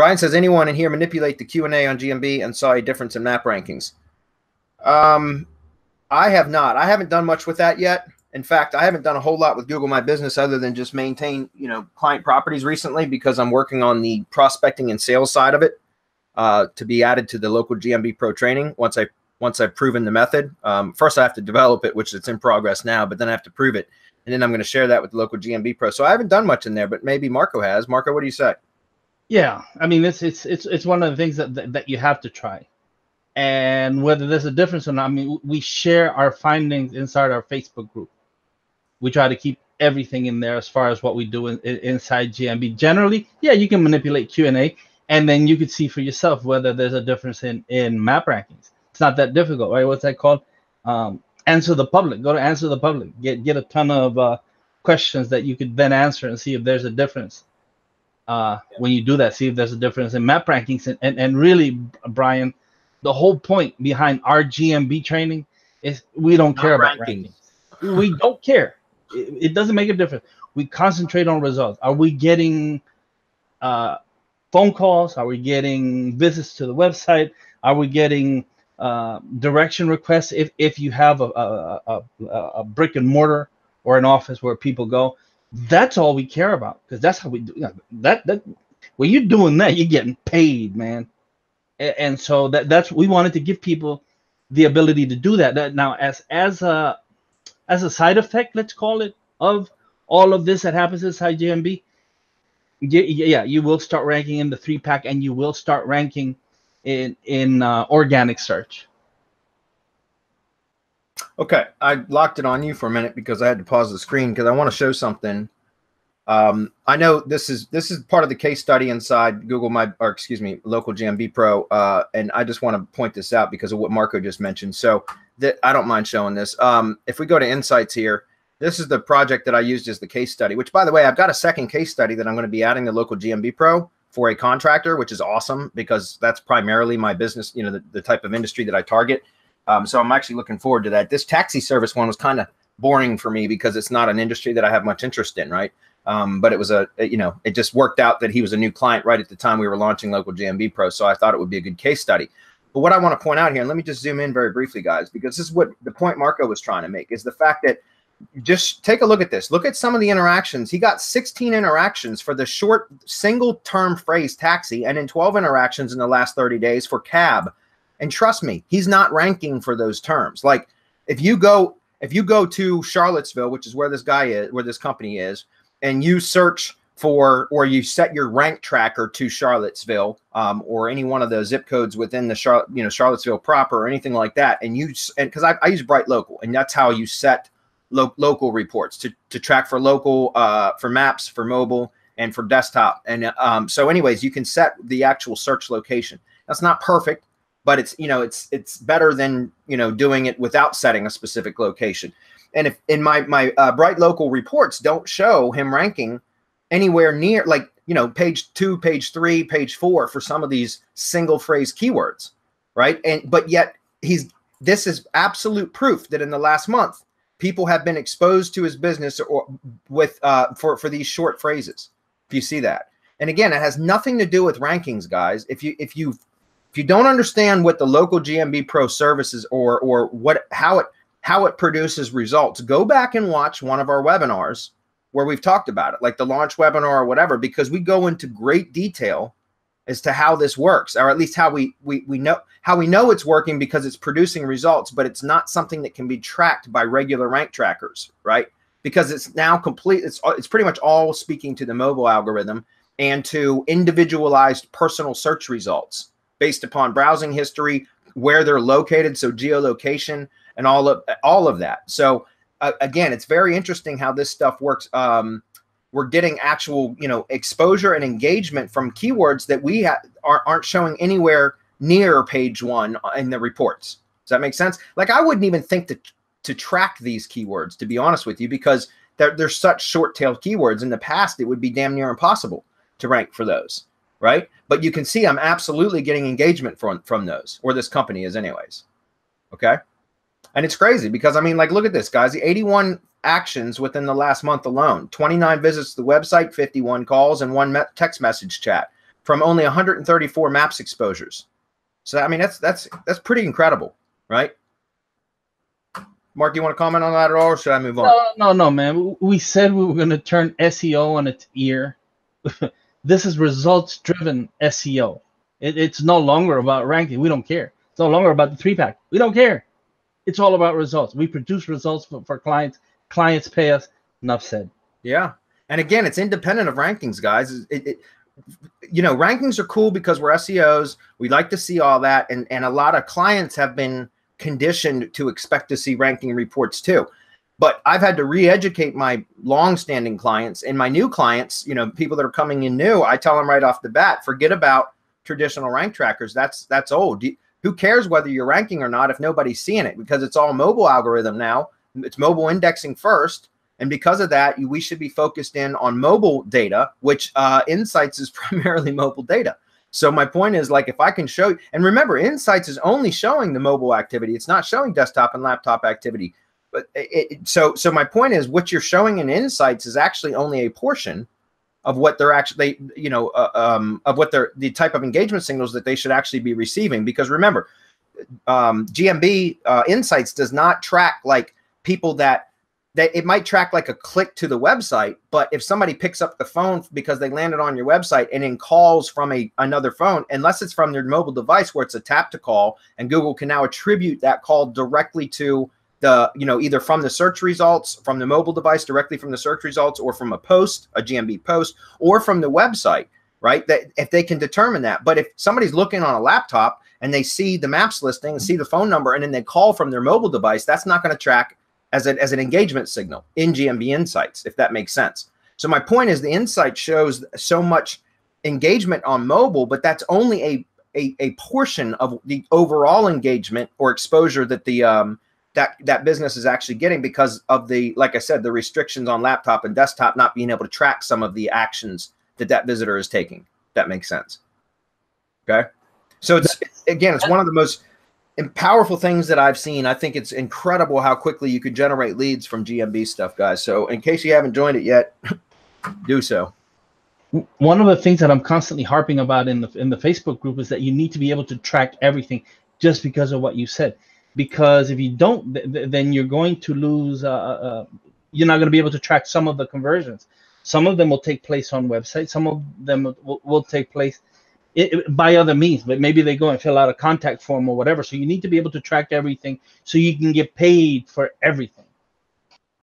Brian says, anyone in here manipulate the Q&A on GMB and saw a difference in map rankings? I have not. I haven't done much with that yet. In fact, I haven't done a whole lot with Google My Business other than just maintain, client properties recently, because I'm working on the prospecting and sales side of it to be added to the local GMB Pro training once I've proven the method. First, I have to develop it, which it's in progress now, but then I have to prove it. And then I'm going to share that with the local GMB Pro. So I haven't done much in there, but maybe Marco has. Marco, what do you say? Yeah, I mean, it's one of the things that you have to try. And whether there's a difference or not, I mean, we share our findings inside our Facebook group. We try to keep everything in there as far as what we do inside GMB. Generally, yeah, you can manipulate Q&A, and then you could see for yourself whether there's a difference in map rankings. It's not that difficult, right? What's that called? Answer the public. Go to Answer the Public. Get a ton of questions that you could then answer and see if there's a difference. When you do that, see if there's a difference in map rankings. And really, Brian, the whole point behind our GMB training is we don't care about rankings. We don't care. It doesn't make a difference. We concentrate on results. Are we getting phone calls? Are we getting visits to the website? Are we getting direction requests if you have a brick and mortar or an office where people go? That's all we care about, because that's how we do that. When you're doing that, you're getting paid, man. And so that's we wanted to give people the ability to do that. Now, as a side effect, let's call it, of all of this that happens inside GMB, yeah, you will start ranking in the 3-pack, and you will start ranking in organic search. Okay, I locked it on you for a minute because I had to pause the screen because I want to show something. I know this is part of the case study inside local GMB Pro, and I just want to point this out because of what Marco just mentioned. So I don't mind showing this. If we go to Insights here, this is the project that I used as the case study, which, by the way, I've got a second case study that I'm going to be adding to local GMB Pro for a contractor, which is awesome because that's primarily my business, the type of industry that I target. So I'm actually looking forward to that. This taxi service one was kind of boring for me because it's not an industry that I have much interest in, right? But it was it just worked out that he was a new client right at the time we were launching local GMB Pro. So I thought it would be a good case study. But what I want to point out here, and let me just zoom in very briefly, guys, because this is what the point Marco was trying to make, is the fact that just take a look at this. Look at some of the interactions. He got 16 interactions for the short single term phrase taxi, and then 12 interactions in the last 30 days for cab. And trust me, he's not ranking for those terms. Like if you go to Charlottesville, which is where this guy is, where this company is, and you search for, or you set your rank tracker to Charlottesville, or any one of those zip codes within the Charlottesville proper or anything like that, and because I use Bright Local, and that's how you set local reports to track for local, for maps, for mobile, and for desktop. And so anyways, you can set the actual search location. That's not perfect, but it's it's better than doing it without setting a specific location. And if in my Bright Local reports don't show him ranking anywhere near, like page 2, page 3, page 4 for some of these single phrase keywords, right? But yet this is absolute proof that in the last month people have been exposed to his business or with for these short phrases. If you see that, and again, it has nothing to do with rankings, guys. If you don't understand what the local GMB Pro services or how it produces results, go back and watch one of our webinars where we've talked about it, like the launch webinar or whatever, because we go into great detail as to how this works, or at least how we know it's working because it's producing results, but it's not something that can be tracked by regular rank trackers, right? Because it's now complete. It's pretty much all speaking to the mobile algorithm and to individualized personal search results based upon browsing history, where they're located, so geolocation and all of that. So again, it's very interesting how this stuff works. We're getting actual exposure and engagement from keywords that we aren't showing anywhere near page 1 in the reports. Does that make sense? Like I wouldn't even think to track these keywords, to be honest with you, because they're such short-tailed keywords. In the past, it would be damn near impossible to rank for those, right? But you can see I'm absolutely getting engagement from those, or this company is anyways, okay? And it's crazy because, I mean, like, look at this, guys. The 81 actions within the last month alone, 29 visits to the website, 51 calls, and 1 text message chat. from only 134 maps exposures. So I mean, that's pretty incredible, right? Mark, you want to comment on that at all, or should I move on? No, man. We said we were going to turn SEO on its ear. This is results-driven SEO. It's no longer about ranking. We don't care. It's no longer about the 3-pack. We don't care. It's all about results. We produce results for clients. Clients pay us. Enough said. Yeah. And again, it's independent of rankings, guys. You know, rankings are cool because we're SEOs. We like to see all that. And a lot of clients have been conditioned to expect to see ranking reports too. But I've had to re-educate my long-standing clients and my new clients, you know, people that are coming in new. I tell them right off the bat, forget about traditional rank trackers. That's old. Who cares whether you're ranking or not if nobody's seeing it? Because it's all mobile algorithm now. It's mobile indexing first. And because of that, we should be focused in on mobile data, which Insights is primarily mobile data. So my point is, like, if I can show you, and remember, Insights is only showing the mobile activity. It's not showing desktop and laptop activity. But so my point is, what you're showing in Insights is actually only a portion of what they're actually, you know, of what the type of engagement signals that they should actually be receiving. Because remember, GMB Insights does not track like people that it might track like a click to the website, but if somebody picks up the phone because they landed on your website and then calls from another phone, unless it's from their mobile device where it's a tap to call, and Google can now attribute that call directly to the, you know, either from the search results, from the mobile device directly from the search results, or from a post, a GMB post, or from the website, right? That if they can determine that. But if somebody's looking on a laptop and they see the maps listing and see the phone number and then they call from their mobile device, that's not going to track as an engagement signal in GMB Insights, if that makes sense. So my point is, the Insight shows so much engagement on mobile, but that's only a portion of the overall engagement or exposure that the that business is actually getting, because of the, like I said, the restrictions on laptop and desktop not being able to track some of the actions that visitor is taking. That makes sense. Okay. So it's one of the most powerful things that I've seen. I think it's incredible how quickly you could generate leads from GMB stuff, guys. So in case you haven't joined it yet, do so. One of the things that I'm constantly harping about in the Facebook group is that you need to be able to track everything, just because of what you said. Because if you don't, then you're going to lose. You're not going to be able to track some of the conversions. Some of them will take place on websites. Some of them will take place by other means, but maybe they go and fill out a contact form or whatever. So you need to be able to track everything so you can get paid for everything.